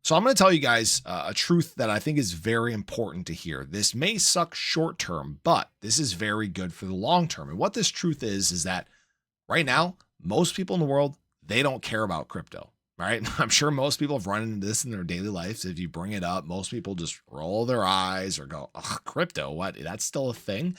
So I'm going to tell you guys a truth that I think is very important to hear. This may suck short term, but this is very good for the long term. And what this truth is that right now, most people in the world, they don't care about crypto, right? I'm sure most people have run into this in their daily lives. If you bring it up, most people just roll their eyes or go, oh, crypto, what? That's still a thing.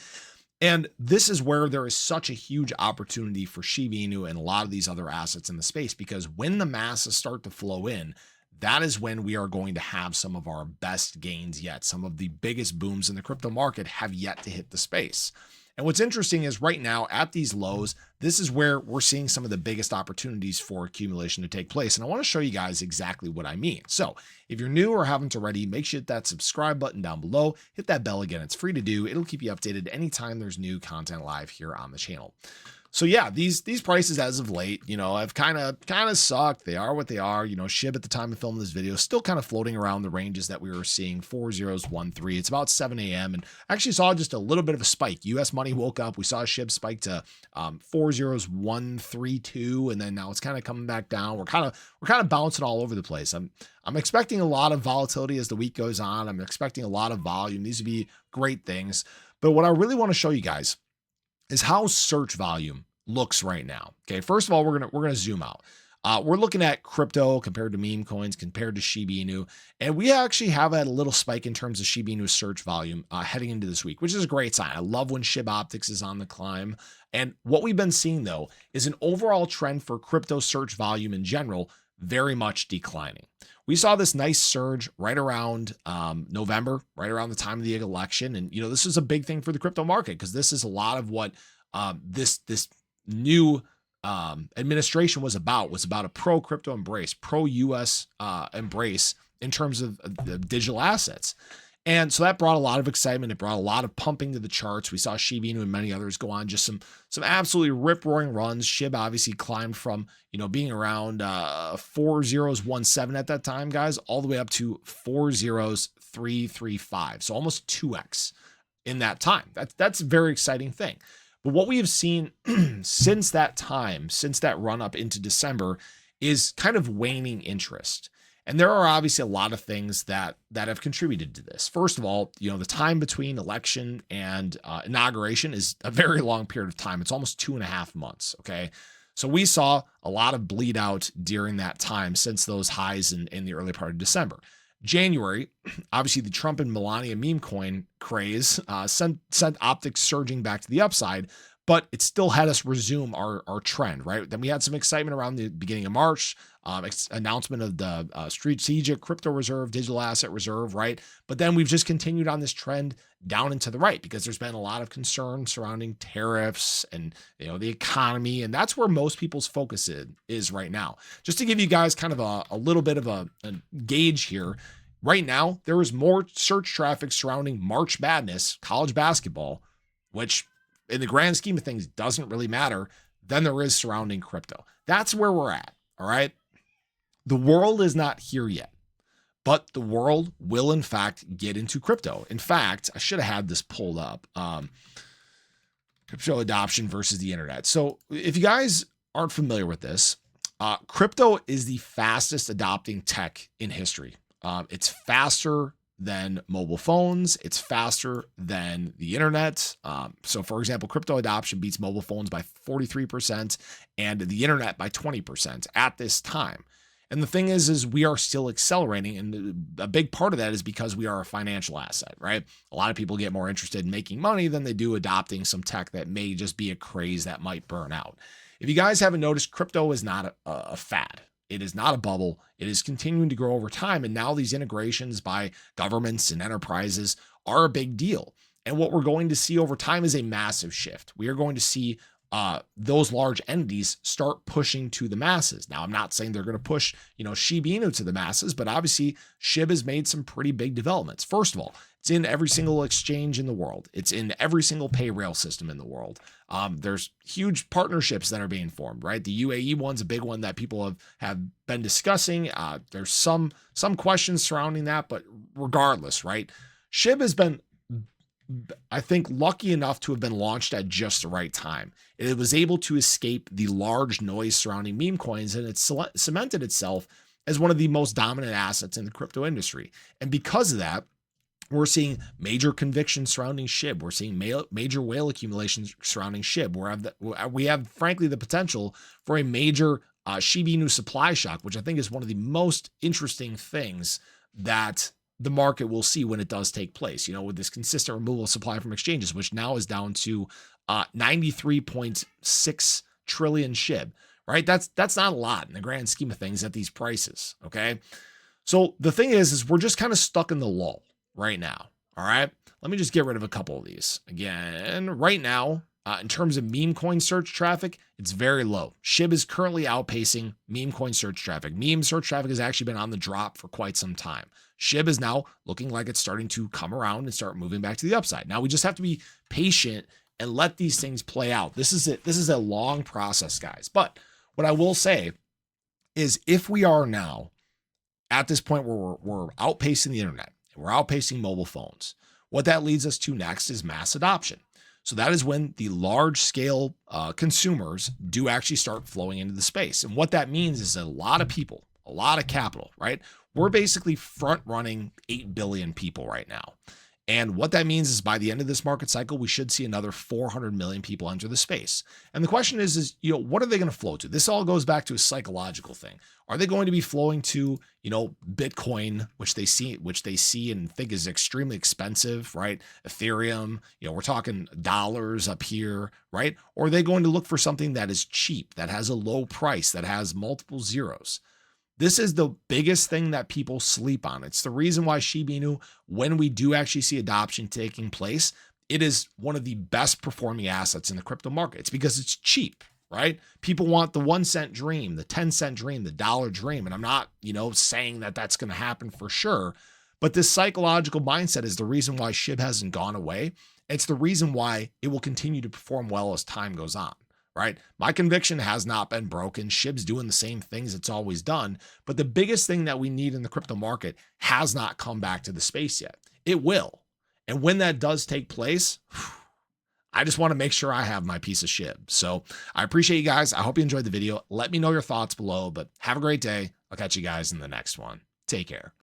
And this is where there is such a huge opportunity for Shiba Inu and a lot of these other assets in the space, because when the masses start to flow in, that is when we are going to have some of our best gains yet. Some of the biggest booms in the crypto market have yet to hit the space. And what's interesting is right now at these lows, this is where we're seeing some of the biggest opportunities for accumulation to take place. And I want to show you guys exactly what I mean. So if you're new or haven't already, make sure you hit that subscribe button down below, hit that bell again. It's free to do. It'll keep you updated anytime there's new content live here on the channel. So yeah, these prices as of late, have kind of sucked. They are what they are. SHIB at the time of filming this video still kind of floating around the ranges that we were seeing, 4013. It's about 7 a.m. and actually saw just a little bit of a spike. US money woke up. We saw SHIB spike to 40132, and then now it's kind of coming back down. We're kind of bouncing all over the place. I'm expecting a lot of volatility as the week goes on. I'm expecting a lot of volume. These would be great things. But what I really want to show you guys is how search volume looks right now. Okay, first of all, we're gonna zoom out. We're looking at crypto compared to meme coins, compared to Shiba Inu, and we actually have had a little spike in terms of Shiba Inu search volume heading into this week, which is a great sign. I love when SHIB Optics is on the climb. And what we've been seeing though is an overall trend for crypto search volume in general very much declining. We saw this nice surge right around November, right around the time of the election. And, this is a big thing for the crypto market because this is a lot of what this new administration was about a pro crypto embrace, pro US embrace in terms of the digital assets. And so that brought a lot of excitement. It brought a lot of pumping to the charts. We saw Shiba Inu and many others go on just some absolutely rip-roaring runs. SHIB obviously climbed from, being around 4017 at that time, guys, all the way up to 40335. So almost 2x in that time. That's a very exciting thing. But what we have seen since that time, since that run up into December, is kind of waning interest. And there are obviously a lot of things that have contributed to this. First of all, the time between election and inauguration is a very long period of time. It's almost 2.5 months. Okay. So we saw a lot of bleed out during that time since those highs in the early part of December. January, obviously the Trump and Melania meme coin craze sent optics surging back to the upside, but it still had us resume our trend, right? Then we had some excitement around the beginning of March, announcement of the strategic crypto reserve, digital asset reserve, right? But then we've just continued on this trend down and to the right because there's been a lot of concern surrounding tariffs and the economy, and that's where most people's focus is right now. Just to give you guys kind of a little bit of a gauge here, right now there is more search traffic surrounding March Madness, college basketball, which in the grand scheme of things doesn't really matter, than there is surrounding crypto. That's where we're at. All right. The world is not here yet, but the world will in fact get into crypto. In fact, I should have had this pulled up. Crypto adoption versus the internet. So if you guys aren't familiar with this, crypto is the fastest adopting tech in history. It's faster than mobile phones. It's faster than the internet. So for example, crypto adoption beats mobile phones by 43% and the internet by 20% at this time. And the thing is we are still accelerating. And a big part of that is because we are a financial asset, right? A lot of people get more interested in making money than they do adopting some tech that may just be a craze that might burn out. If you guys haven't noticed, crypto is not a fad. It is not a bubble. It is continuing to grow over time. And now these integrations by governments and enterprises are a big deal. And what we're going to see over time is a massive shift. We are going to see those large entities start pushing to the masses. Now, I'm not saying they're going to push, Shiba Inu to the masses, but obviously SHIB has made some pretty big developments. First of all, it's in every single exchange in the world. It's in every single pay rail system in the world. There's huge partnerships that are being formed, right? The UAE one's a big one that people have been discussing. There's some questions surrounding that, but regardless, right? SHIB has been, I think, lucky enough to have been launched at just the right time. It was able to escape the large noise surrounding meme coins, and it cemented itself as one of the most dominant assets in the crypto industry. And because of that, we're seeing major conviction surrounding SHIB. We're seeing major whale accumulation surrounding SHIB. We have, frankly, the potential for a major Shiba Inu supply shock, which I think is one of the most interesting things that the market will see when it does take place. With this consistent removal of supply from exchanges, which now is down to 93.6 trillion SHIB, right? That's not a lot in the grand scheme of things at these prices, okay? So the thing is we're just kind of stuck in the lull right now. All right. Let me just get rid of a couple of these. Again, right now, in terms of meme coin search traffic, it's very low. SHIB is currently outpacing meme coin search traffic. Meme search traffic has actually been on the drop for quite some time. SHIB is now looking like it's starting to come around and start moving back to the upside. Now we just have to be patient and let these things play out. This is it. This is a long process, guys. But what I will say is if we are now at this point where we're outpacing the internet, we're outpacing mobile phones, what that leads us to next is mass adoption. So that is when the large scale consumers do actually start flowing into the space. And what that means is a lot of people, a lot of capital, right? We're basically front running 8 billion people right now. And what that means is by the end of this market cycle, we should see another 400 million people enter the space. And the question is, what are they going to flow to? This all goes back to a psychological thing. Are they going to be flowing to, Bitcoin, which they see and think is extremely expensive, right? Ethereum, we're talking dollars up here, right? Or are they going to look for something that is cheap, that has a low price, that has multiple zeros? This is the biggest thing that people sleep on. It's the reason why Shiba Inu, when we do actually see adoption taking place, it is one of the best performing assets in the crypto market. It's because it's cheap, right? People want the 1 cent dream, the 10-cent dream, the dollar dream. And I'm not, saying that that's going to happen for sure. But this psychological mindset is the reason why SHIB hasn't gone away. It's the reason why it will continue to perform well as time goes on. Right? My conviction has not been broken. SHIB's doing the same things it's always done. But the biggest thing that we need in the crypto market has not come back to the space yet. It will. And when that does take place, I just want to make sure I have my piece of SHIB. So I appreciate you guys. I hope you enjoyed the video. Let me know your thoughts below, but have a great day. I'll catch you guys in the next one. Take care.